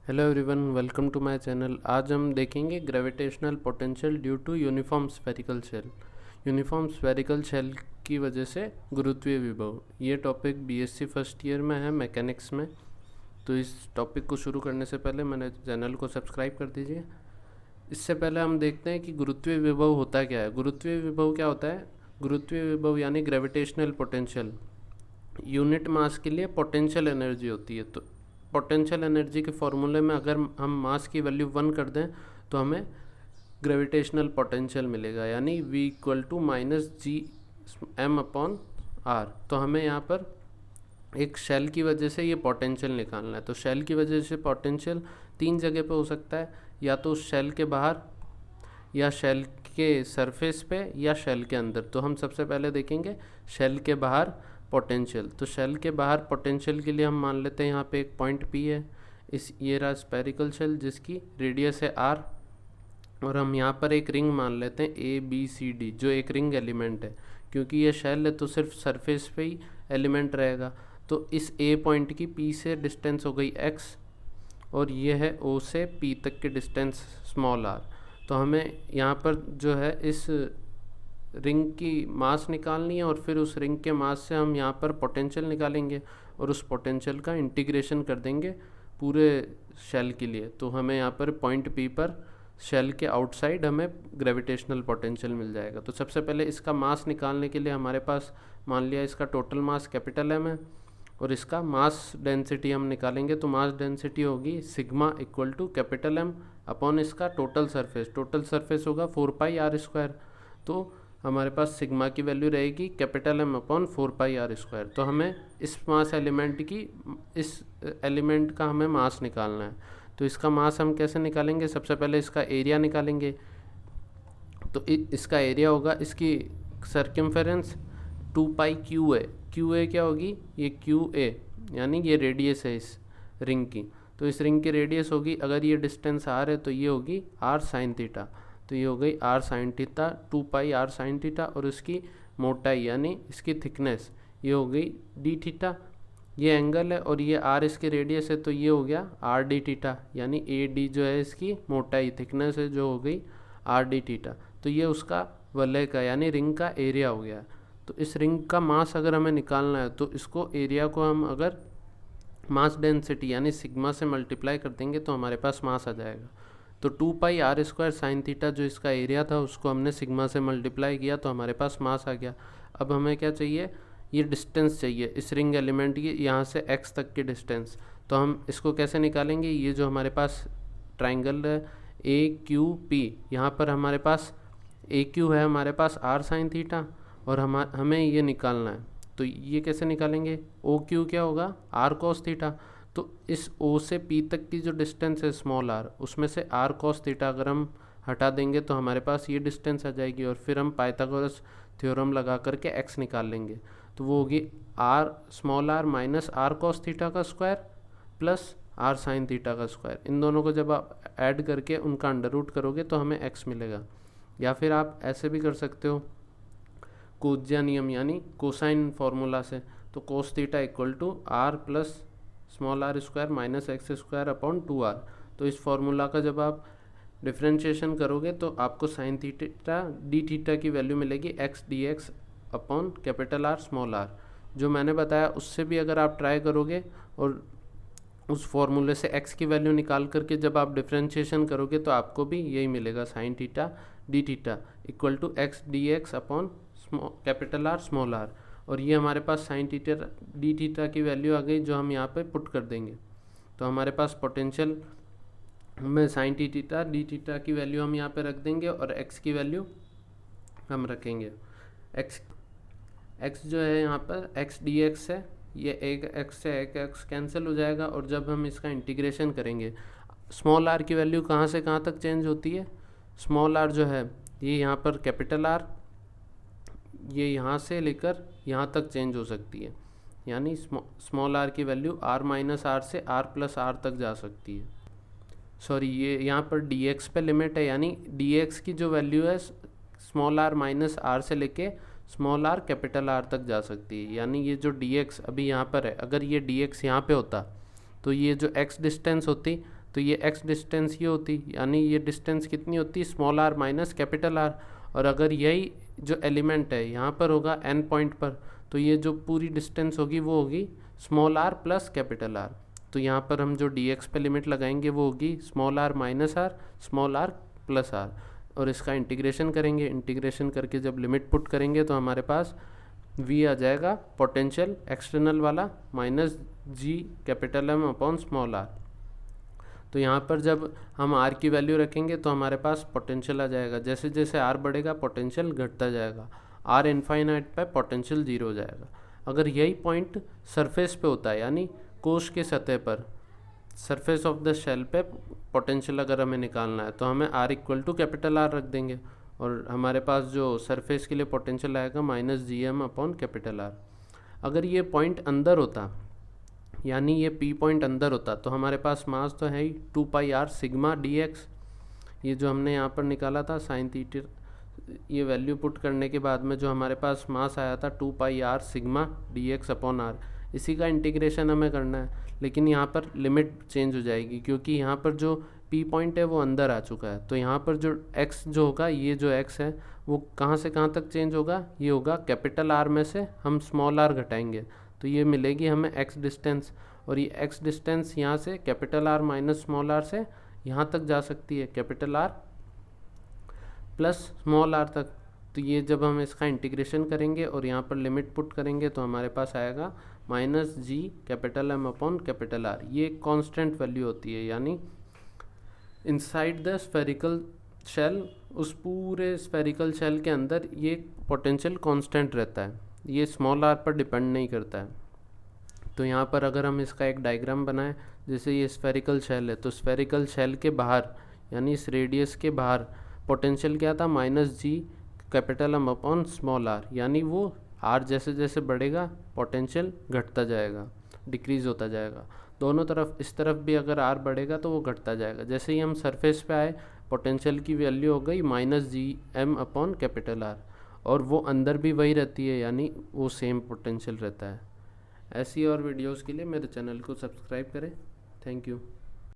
Hello everyone, welcome to my channel. आज हम देखेंगे gravitational potential due to uniform spherical shell. Uniform spherical shell की वजह से गुरुत्वीय विभव, ये टॉपिक बीएससी फर्स्ट ईयर में है मैकेनिक्स में। तो इस टॉपिक को शुरू करने से पहले मैंने चैनल को सब्सक्राइब कर दीजिए। इससे पहले हम देखते हैं कि गुरुत्वीय विभव होता क्या है। गुरुत्वीय विभव क्या होता है? गुरुत्वीय विभव यानी ग्रेविटेशनल पोटेंशियल यूनिट मास के लिए पोटेंशियल एनर्जी होती है। तो पोटेंशियल एनर्जी के फॉर्मूले में अगर हम मास की वैल्यू 1 कर दें तो हमें ग्रेविटेशनल पोटेंशियल मिलेगा, यानी V equal to minus G M upon R. तो हमें यहाँ पर एक शेल की वजह से ये पोटेंशियल निकालना है। तो शेल की वजह से पोटेंशियल 3 जगह पे हो सकता है, या तो उस शेल के बाहर, या शेल के सरफेस पे, या शेल के अंदर। तो हम सबसे पहले देखेंगे शेल के बाहर पोटेंशियल। तो शेल के बाहर पोटेंशियल के लिए हम मान लेते हैं यहाँ पे एक पॉइंट P है। ये रहा स्पेरिकल शेल जिसकी रेडियस है R, और हम यहाँ पर एक रिंग मान लेते हैं ABCD, जो एक रिंग एलिमेंट है। क्योंकि ये शेल है तो सिर्फ सरफेस पे ही एलिमेंट रहेगा। तो इस A पॉइंट की P से डिस्टेंस हो गई x, और ये है O से P तक की डिस्टेंस स्मॉल r। तो हमें यहाँ पर जो है इस रिंग की मास निकालनी है, और फिर उस रिंग के मास से हम यहाँ पर पोटेंशियल निकालेंगे, और उस पोटेंशियल का इंटीग्रेशन कर देंगे पूरे शेल के लिए। तो हमें यहाँ पर पॉइंट P पर शेल के आउटसाइड हमें ग्रेविटेशनल पोटेंशियल मिल जाएगा। तो सबसे पहले इसका मास निकालने के लिए हमारे पास, मान लिया इसका टोटल मास कैपिटल M है, और इसका मास डेंसिटी हम निकालेंगे। तो मास डेंसिटी होगी sigma equal to capital M upon इसका टोटल सरफेस। टोटल सरफेस होगा 4πr²। तो हमारे पास सिग्मा की वैल्यू रहेगी कैपिटल M अपॉन 4πr²। तो हमें इस मास एलिमेंट की, इस एलिमेंट का हमें मास निकालना है। तो इसका मास हम कैसे निकालेंगे? सबसे पहले इसका एरिया निकालेंगे। तो इसका एरिया होगा इसकी सर्कमफेरेंस 2πqa। QA क्या होगी? ये QA यानी ये रेडियस है इस रिंग की। तो इस रिंग की रेडियस होगी, अगर ये डिस्टेंस r है तो ये होगी r साइन थीटा। तो ये हो गई r sine theta, 2πr sine theta. और इसकी मोटाई यानी इसकी थिकनेस ये हो गई d थीटा। ये एंगल है और ये r इसकी रेडियस है, तो ये हो गया r d थीटा, यानी AD जो है इसकी मोटाई, थिकनेस है, जो हो गई r d थीटा। तो ये उसका वलय का यानी रिंग का एरिया हो गया। तो इस रिंग का मास अगर हमें निकालना है तो इसको, एरिया को हम अगर मास डेंसिटी यानी सिग्मा से मल्टीप्लाई कर देंगे तो हमारे पास मास आ जाएगा। तो 2πr² साइन थीटा जो इसका एरिया था उसको हमने सिग्मा से मल्टीप्लाई किया तो हमारे पास मास आ गया। अब हमें क्या चाहिए? ये डिस्टेंस चाहिए इस रिंग एलिमेंट की, यहाँ से x तक की डिस्टेंस। तो हम इसको कैसे निकालेंगे? ये जो हमारे पास ट्राइंगल है AQP, यहाँ पर हमारे पास AQ है हमारे पास r साइन थीटा, और हमें ये निकालना है। तो ये कैसे निकालेंगे? OQ क्या होगा? r cos theta. तो इस O से P तक की जो डिस्टेंस है स्मॉल r, उसमें से r cos थीटा अगर हम हटा देंगे तो हमारे पास ये डिस्टेंस आ जाएगी, और फिर हम पाइथागोरस थ्योरम लगा करके x निकाल लेंगे। तो वो होगी r small r minus r cos theta का square plus r sine theta का स्क्वायर। इन दोनों को जब आप ऐड करके उनका अंडर रूट करोगे तो हमें x मिलेगा। या फिर आप ऐसे भी कर सकते हो कोज्या नियम यानी कोसाइन फार्मूला से। तो cos theta equal to r plus small r square minus x² upon 2r। तो इस फार्मूला का जब आप डिफ्रेंशिएशन करोगे तो आपको साइन थीटा डी थीटा की वैल्यू मिलेगी x dx upon capital R small r। जो मैंने बताया उससे भी अगर आप ट्राई करोगे और उस फॉर्मूले से x की वैल्यू निकाल करके जब आप डिफ्रेंशिएशन करोगे तो आपको भी यही मिलेगा, sine theta D theta equal to x dx upon capital R small r। और ये हमारे पास साइन थीटा डी थीटा की वैल्यू आ गई, जो हम यहाँ पे पुट कर देंगे। तो हमारे पास पोटेंशियल में साइन थीटा डी थीटा की वैल्यू हम यहाँ पे रख देंगे, और x की वैल्यू हम रखेंगे। x जो है यहाँ पर x dx है, ये एक x से एक x कैंसिल हो जाएगा। और जब हम इसका इंटीग्रेशन करेंगे, स्मॉल r की वैल्यू कहाँ से कहाँ तक चेंज होती है? स्मॉल r जो है ये यहाँ पर कैपिटल R, ये यहाँ से लेकर यहाँ तक चेंज हो सकती है, यानी स्मॉल r की वैल्यू r माइनस r से r प्लस r तक जा सकती है। सॉरी, ये यहाँ पर dx पे लिमिट है, यानी dx की जो वैल्यू है स्मॉल r माइनस r से लेके स्मॉल r कैपिटल R तक जा सकती है। यानी ये जो dx अभी यहाँ पर है, अगर ये dx यहाँ पे होता तो ये जो x डिस्टेंस होती तो ये x डिस्टेंस ये होती, यानी ये डिस्टेंस कितनी होती, small r minus capital R। और अगर यही जो एलिमेंट है यहाँ पर होगा n पॉइंट पर, तो ये जो पूरी डिस्टेंस होगी वो होगी small r plus capital R। तो यहाँ पर हम जो dx पे लिमिट लगाएंगे वो होगी small r minus r, small r plus r, और इसका इंटीग्रेशन करेंगे। इंटीग्रेशन करके जब लिमिट पुट करेंगे तो हमारे पास v आ जाएगा पोटेंशियल एक्सटर्नल वाला minus g capital M upon small r। तो यहाँ पर जब हम r की वैल्यू रखेंगे तो हमारे पास पोटेंशियल आ जाएगा। जैसे जैसे r बढ़ेगा पोटेंशियल घटता जाएगा, r इनफाइनाइट पे पोटेंशियल जीरो हो जाएगा। अगर यही पॉइंट सरफेस पे होता है, यानी कोश के सतह पर, सरफेस ऑफ द शेल पे पोटेंशियल अगर हमें निकालना है तो हमें r equal to capital R रख देंगे, और हमारे पास जो सरफेस के लिए पोटेंशियल आएगा minus GM upon capital R। अगर ये पॉइंट अंदर होता, यानी ये P पॉइंट अंदर होता, तो हमारे पास मास तो है ही 2 पाई R सिग्मा dx। ये जो हमने यहाँ पर निकाला था साइन थीटा, ये वैल्यू पुट करने के बाद में जो हमारे पास मास आया था 2 पाई R sigma dx upon R, इसी का इंटीग्रेशन हमें करना है। लेकिन यहाँ पर लिमिट चेंज हो जाएगी क्योंकि यहाँ पर जो P पॉइंट है वो अंदर आ चुका है। तो यहाँ पर जो x जो होगा, ये जो x है वो कहाँ से कहाँ तक चेंज होगा, ये होगा कैपिटल R में से हम स्मॉल r घटाएंगे तो ये मिलेगी हमें x डिस्टेंस, और ये x डिस्टेंस यहाँ से capital R minus small r से यहाँ तक जा सकती है capital R plus small r तक। तो ये जब हम इसका इंटीग्रेशन करेंगे और यहाँ पर लिमिट पुट करेंगे तो हमारे पास आएगा minus g capital M upon capital R। ये एक कांस्टेंट वैल्यू होती है, यानी इनसाइड द स्फेरिकल शेल, उस पूरे स्फेरिकल शेल के अंदर ये पोटेंशियल कांस्टेंट रहता है, ये स्मॉल r पर डिपेंड नहीं करता है। तो यहाँ पर अगर हम इसका एक डायग्राम बनाएं, जैसे ये स्फेरिकल शेल है, तो स्फेरिकल शेल के बाहर यानी इस रेडियस के बाहर पोटेंशियल क्या था, minus g capital M upon small r, यानी वो r जैसे जैसे बढ़ेगा पोटेंशियल घटता जाएगा, डिक्रीज होता जाएगा। दोनों तरफ, इस तरफ भी अगर r बढ़ेगा तो वो घटता जाएगा। जैसे ही हम सरफेस पे आए पोटेंशियल की वैल्यू हो गई minus GM upon capital R, और वो अंदर भी वही रहती है, यानी वो सेम पोटेंशियल रहता है। ऐसी और वीडियोस के लिए मेरे चैनल को सब्सक्राइब करें। Thank you.